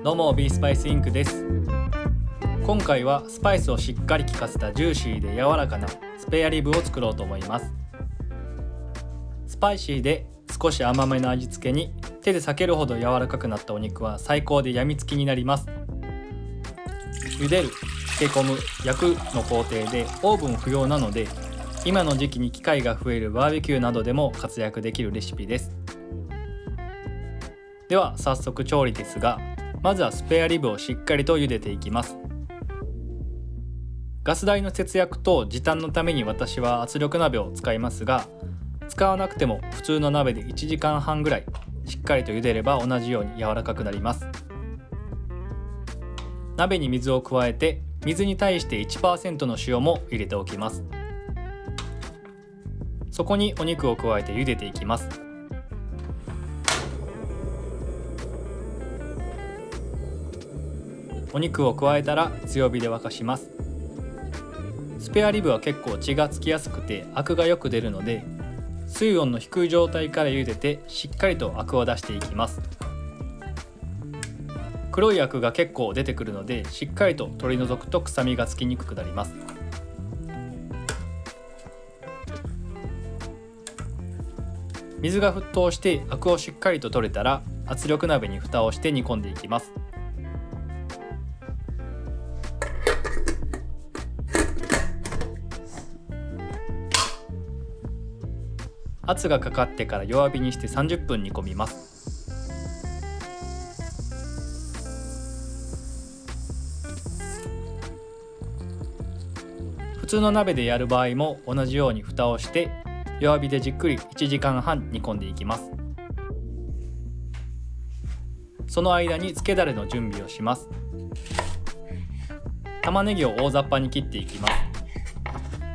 どうも B スパイスインクです。今回はスパイスをしっかり効かせたジューシーで柔らかなスペアリブを作ろうと思います。スパイシーで少し甘めの味付けに手で裂けるほど柔らかくなったお肉は最高でやみつきになります。茹でる、漬け込む、焼くの工程でオーブン不要なので、今の時期に機会が増えるバーベキューなどでも活躍できるレシピです。では早速調理ですが、まずはスペアリブをしっかりと茹でていきます。ガス代の節約と時短のために私は圧力鍋を使いますが、使わなくても普通の鍋で1時間半ぐらいしっかりと茹でれば同じように柔らかくなります。鍋に水を加えて、水に対して 1% の塩も入れておきます。そこにお肉を加えて茹でていきます。お肉を加えたら強火で沸かします。スペアリブは結構血がつきやすくてアクがよく出るので、水温の低い状態から茹でてしっかりとアクを出していきます。黒いアクが結構出てくるので、しっかりと取り除くと臭みがつきにくくなります。水が沸騰してアクをしっかりと取れたら、圧力鍋に蓋をして煮込んでいきます。圧がかかってから弱火にして30分煮込みます。普通の鍋でやる場合も同じように蓋をして弱火でじっくり1時間半煮込んでいきます。その間に漬けだれの準備をします。玉ねぎを大雑把に切っていきます。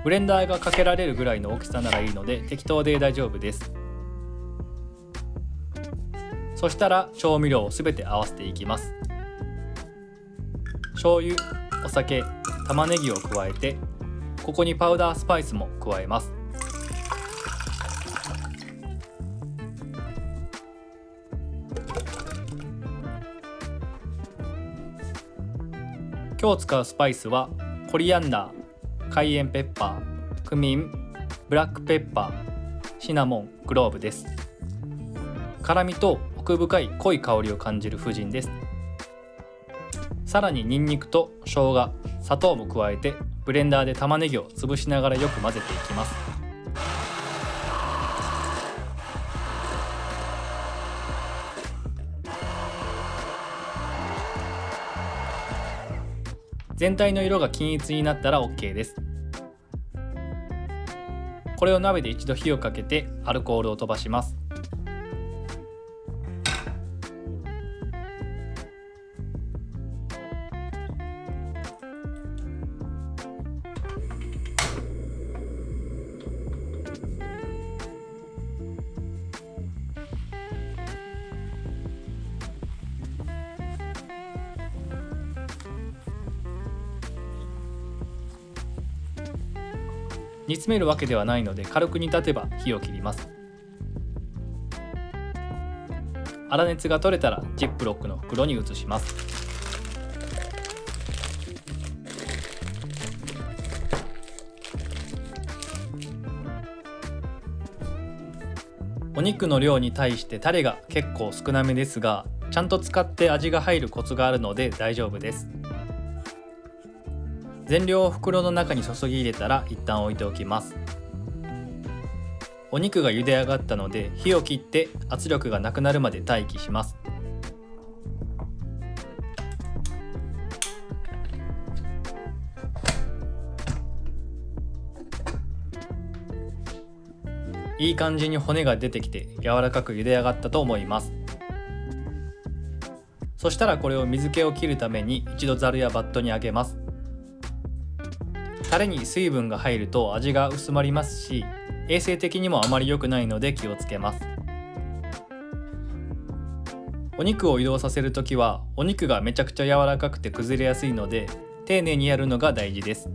ブレンダーがかけられるぐらいの大きさならいいので適当で大丈夫です。そしたら調味料をすべて合わせていきます。醤油、お酒、玉ねぎを加えて、ここにパウダースパイスも加えます。今日使うスパイスはコリアンダー、カイエンペッパー、クミン、ブラックペッパー、シナモン、クローブです。辛みと奥深い濃い香りを感じる布陣です。さらにニンニクと生姜、砂糖も加えてブレンダーで玉ねぎを潰しながらよく混ぜていきます。全体の色が均一になったら OK です。これを鍋で一度火をかけてアルコールを飛ばします。煮詰めるわけではないので、軽く煮立てば火を切ります。粗熱が取れたらジップロックの袋に移します。お肉の量に対してタレが結構少なめですが、ちゃんと使って味が入るコツがあるので大丈夫です。全量を袋の中に注ぎ入れたら一旦置いておきます。お肉が茹で上がったので火を切って圧力がなくなるまで待機します。いい感じに骨が出てきて柔らかく茹で上がったと思います。そしたらこれを水気を切るために一度ざるやバットにあげます。タレに水分が入ると味が薄まりますし、衛生的にもあまり良くないので気をつけます。お肉を移動させるときはお肉がめちゃくちゃ柔らかくて崩れやすいので丁寧にやるのが大事です。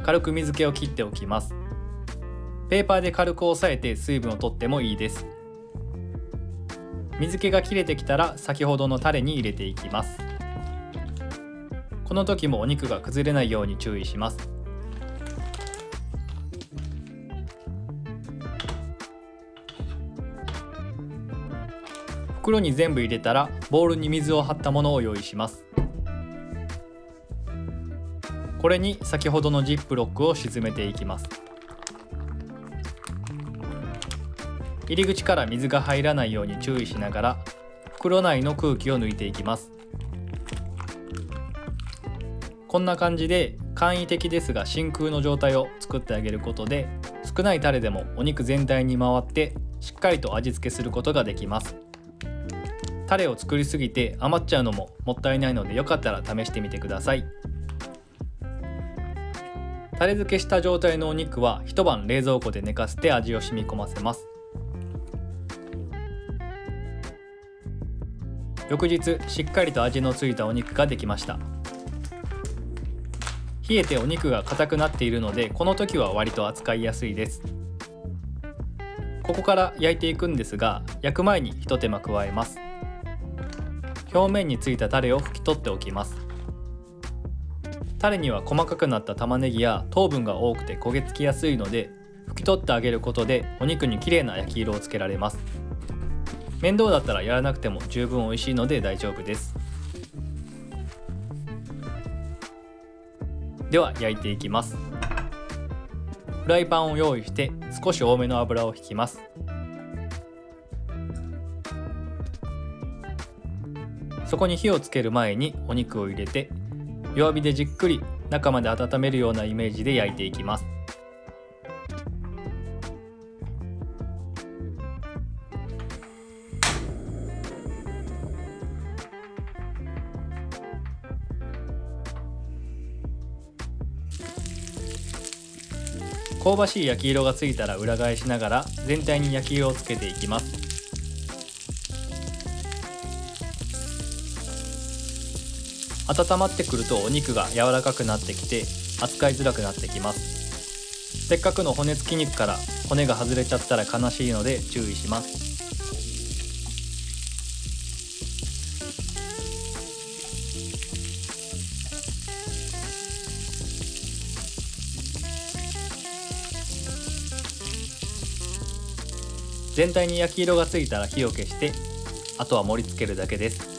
軽く水気を切っておきます。ペーパーで軽く押さえて水分を取ってもいいです。水気が切れてきたら先ほどのタレに入れていきます。この時もお肉が崩れないように注意します。袋に全部入れたらボウルに水を張ったものを用意します。これに先ほどのジップロックを沈めていきます。入り口から水が入らないように注意しながら袋内の空気を抜いていきます。こんな感じで簡易的ですが真空の状態を作ってあげることで少ないタレでもお肉全体に回ってしっかりと味付けすることができます。タレを作りすぎて余っちゃうのももったいないのでよかったら試してみてください。タレ漬けした状態のお肉は一晩冷蔵庫で寝かせて味を染み込ませます。翌日しっかりと味のついたお肉ができました。冷えてお肉が硬くなっているのでこの時は割と扱いやすいです。ここから焼いていくんですが焼く前に一手間加えます。表面についたタレを拭き取っておきます。タレには細かくなった玉ねぎや糖分が多くて焦げ付きやすいので拭き取ってあげることでお肉に綺麗な焼き色をつけられます。面倒だったらやらなくても十分美味しいので大丈夫です。では焼いていきます。フライパンを用意して少し多めの油を引きます。そこに火をつける前にお肉を入れて弱火でじっくり中まで温めるようなイメージで焼いていきます。香ばしい焼き色がついたら裏返しながら全体に焼き色をつけていきます。温まってくるとお肉が柔らかくなってきて扱いづらくなってきます。せっかくの骨付き肉から骨が外れちゃったら悲しいので注意します。全体に焼き色がついたら火を消してあとは盛り付けるだけです。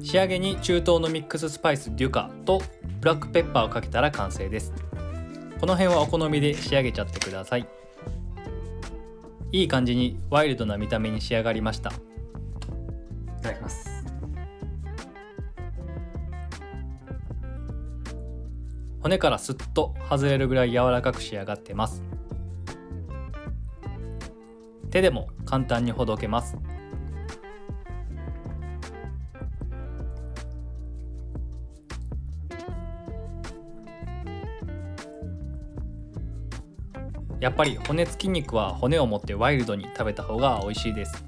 仕上げに中東のミックススパイスデュカとブラックペッパーをかけたら完成です。この辺はお好みで仕上げちゃってください。いい感じにワイルドな見た目に仕上がりました。いただきます。骨からスッと外れるぐらい柔らかく仕上がってます。手でも簡単にほどけます。やっぱり骨付き肉は骨を持ってワイルドに食べた方が美味しいです。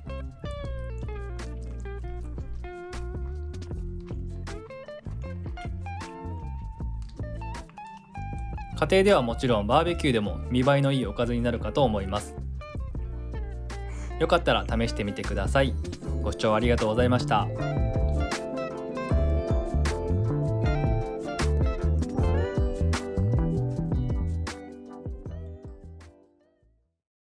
家庭ではもちろんバーベキューでも見栄えのいいおかずになるかと思います。よかったら試してみてください。ご視聴ありがとうございました。